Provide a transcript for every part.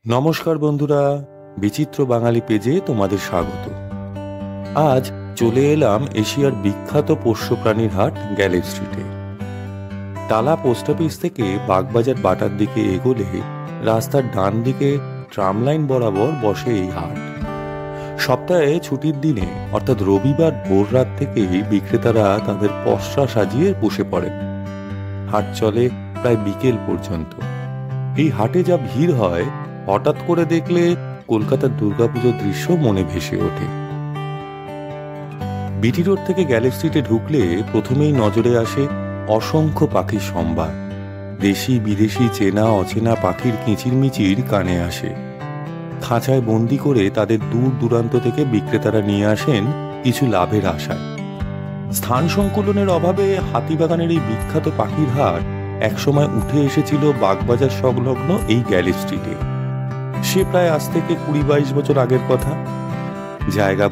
নমস্কার বন্ধুরা, বিচিত্র বাঙালি পেজে তোমাদের স্বাগত। আজ চলে এলাম এশিয়ার বিখ্যাত পোষ্য প্রাণীর হাট গ্যালেপ স্ট্রিটে। টালা পোস্ট অফিস থেকে বাগবাজার বাটার দিকে এগোলে রাস্তার ডান দিকে ট্রাম লাইন বরাবর বসে এই হাট। সপ্তাহে ছুটির দিনে অর্থাৎ রবিবার ভোর রাত থেকেই বিক্রেতারা তাদের পসরা সাজিয়ে বসে পড়েন। হাট চলে প্রায় বিকেল পর্যন্ত। এই হাটে যা ভিড় হয়, হঠাৎ করে দেখলে কলকাতার দুর্গাপুজোর দৃশ্য মনে ভেসে ওঠে। বিটি রোড থেকে গ্যালেপ স্ট্রিটে ঢুকলে প্রথমেই নজরে আসে অসংখ্য পাখির সম্ভার। দেশি বিদেশি চেনা অচেনা পাখির কিচিরমিচির কানে আসে। খাঁচায় বন্দি করে তাদের দূর দূরান্ত থেকে বিক্রেতারা নিয়ে আসেন কিছু লাভের আশায়। স্থান সংকুলনের অভাবে হাতিবাগানের এই বিখ্যাত পাখির হাট একসময় উঠে এসেছিল বাগবাজার সংলগ্ন এই গ্যালেপ স্ট্রিটে। সে প্রায় আজ থেকে 20-22 বছর আগের কথা। জায়গা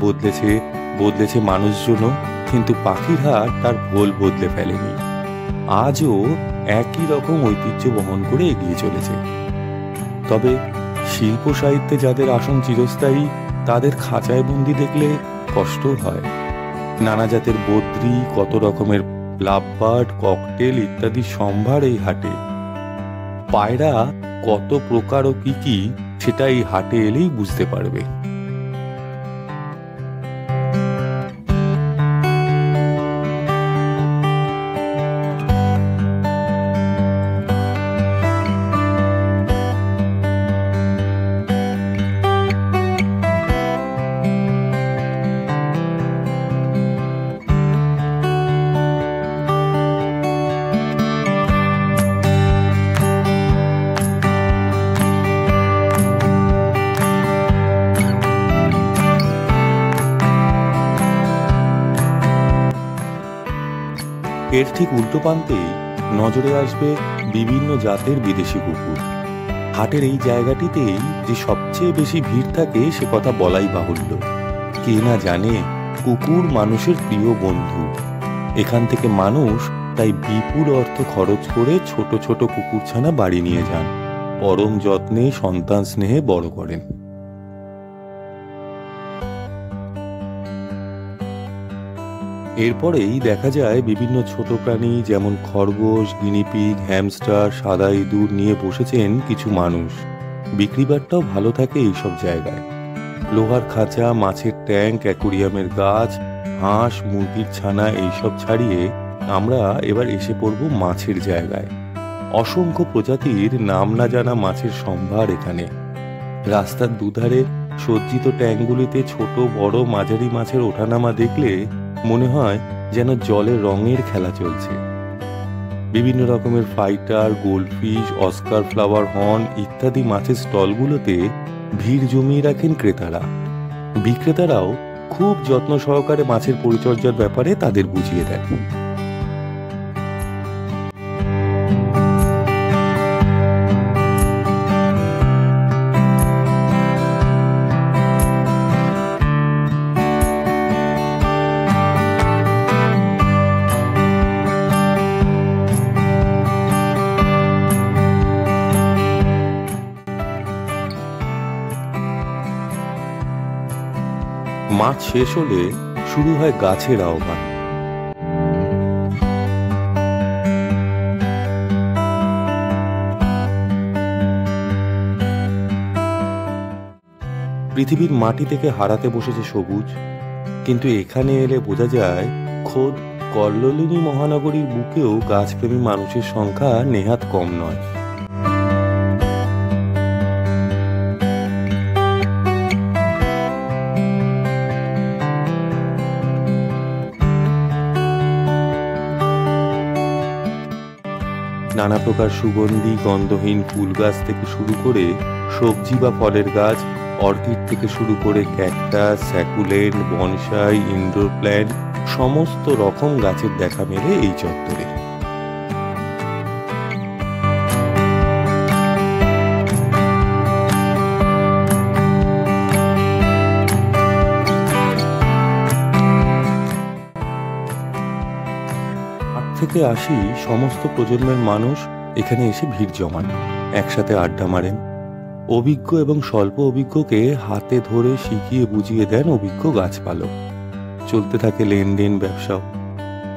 বদলেছে মানুষজনও, কিন্তু পাখির হাট তার ভোল বদলে ফেলেনি। আজও একই রকম ঐতিহ্য বহন করে এগিয়ে চলেছে। তবে শিল্প সাহিত্যে যাদের আসন চিরস্থায়ী, তাদের খাঁচায় বন্দি দেখলে কষ্ট হয়। নানা জাতের বদ্রি, কত রকমের লাভবার্ড, ককটেল ইত্যাদি সম্ভার এই হাটে। পায়রা কত প্রকার ও কি সেটা এই হাটে এলেই বুঝতে পারবে। এর ঠিক উল্টো প্রান্তেই নজরে আসবে বিভিন্ন জাতের বিদেশি কুকুর। হাটের এই জায়গাটিতেই যে সবচেয়ে বেশি ভিড় থাকে সে কথা বলাই বাহুল্য। কে না জানে কুকুর মানুষের প্রিয় বন্ধু। এখান থেকে মানুষ তাই বিপুল অর্থ খরচ করে ছোট ছোট কুকুরছানা বাড়ি নিয়ে যান, পরম যত্নে সন্তান স্নেহে বড় করেন। এরপরেই দেখা যায় বিভিন্ন ছোট প্রাণী যেমন খরগোশ, গিনিপিগ, হ্যামস্টার, সাদা ইঁদুর নিয়ে বসেছেন কিছু মানুষ। বিক্রিবাট্টাও ভালো থাকে এইসব জায়গায়। লোহার খাঁচা, মাছের ট্যাঙ্ক, অ্যাকোরিয়ামের গাছ, হাঁস, মুরগির ছানা এইসব ছাড়িয়ে আমরা এবার এসে পড়ব মাছের জায়গায়। অসংখ্য প্রজাতির নাম না জানা মাছের সম্ভার এখানে। রাস্তার দুধারে সজ্জিত ট্যাঙ্কগুলিতে ছোট বড় মাঝারি মাছের ওঠানামা দেখলে মনে হয় যেন জলে রঙের খেলা চলছে। বিভিন্ন রকমের fighter, goldfish, Oscar flower horn ইত্যাদি মাছের স্টলগুলোতে ভিড় জমিয়ে রাখেন ক্রেতারা। বিক্রেতারাও খুব যত্ন সহকারে মাছের পরিচর্যার ব্যাপারে তাদের বুঝিয়ে দেন। মাছ শেষ হলে শুরু হয় গাছের আহ্বান। পৃথিবীর মাটি থেকে হারাতে বসেছে সবুজ, কিন্তু এখানে এলে বোঝা যায় খোদ কল্লোলিনী মহানগরীর বুকেও গাছপ্রেমী মানুষের সংখ্যা নেহাত কম নয়। নানা প্রকার সুগন্ধি গন্ধহীন ফুল গাছ থেকে শুরু করে সবজি বা ফলের গাছ, অর্কিড থেকে শুরু করে cactus, succulent, bonsai, indoor plant সমস্ত রকম গাছের দেখা মেলে এই চত্বরে। থেকে আসি সমস্ত প্রজন্মের মানুষ এখানে এসে ভিড় জমান, একসাথে আড্ডা মারেন। অভিজ্ঞ এবং স্বল্প অভিজ্ঞকে হাতে ধরে শিখিয়ে বুঝিয়ে দেন অভিজ্ঞ গাছপালক। চলতে থাকে লেনদেন, ব্যবসাও।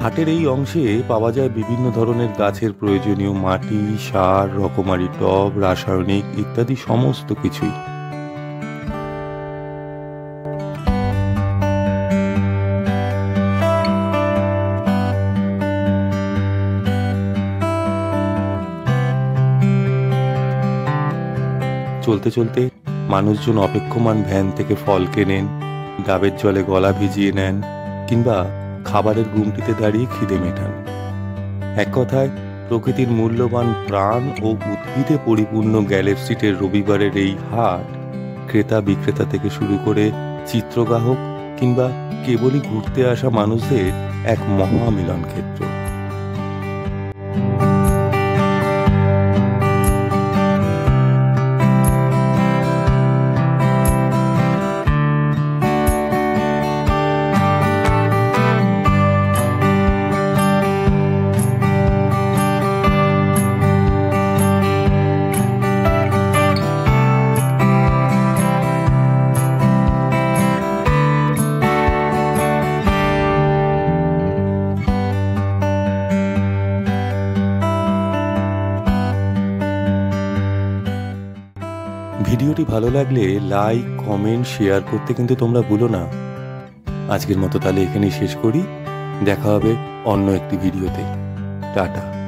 হাটের এই অংশে পাওয়া যায় বিভিন্ন ধরনের গাছের প্রয়োজনীয় মাটি, সার, রকমারি টব, রাসায়নিক ইত্যাদি সমস্ত কিছুই। চলতে চলতে মানুষজন অপেক্ষমান ভ্যান থেকে ফল কেনেন, ডাবের জলে গলা ভিজিয়ে নেন, কিংবা খাবারের গুমটিতে দাঁড়িয়ে খিদে মেটান। এক কথায়, প্রকৃতির মূল্যবান প্রাণ ও উদ্ভিদে পরিপূর্ণ গ্যালের স্ট্রিটের রবিবারের এই হাট ক্রেতা বিক্রেতা থেকে শুরু করে চিত্রগ্রাহক কিংবা কেবলই ঘুরতে আসা মানুষদের এক মহামিলন ক্ষেত্র। ভিডিওটি ভালো লাগলে লাইক, কমেন্ট, শেয়ার করতে কিন্তু তোমরা ভুলো না। আজকের মতো তাহলে এখানেই শেষ করি। দেখা হবে অন্য একটি ভিডিওতে। টাটা।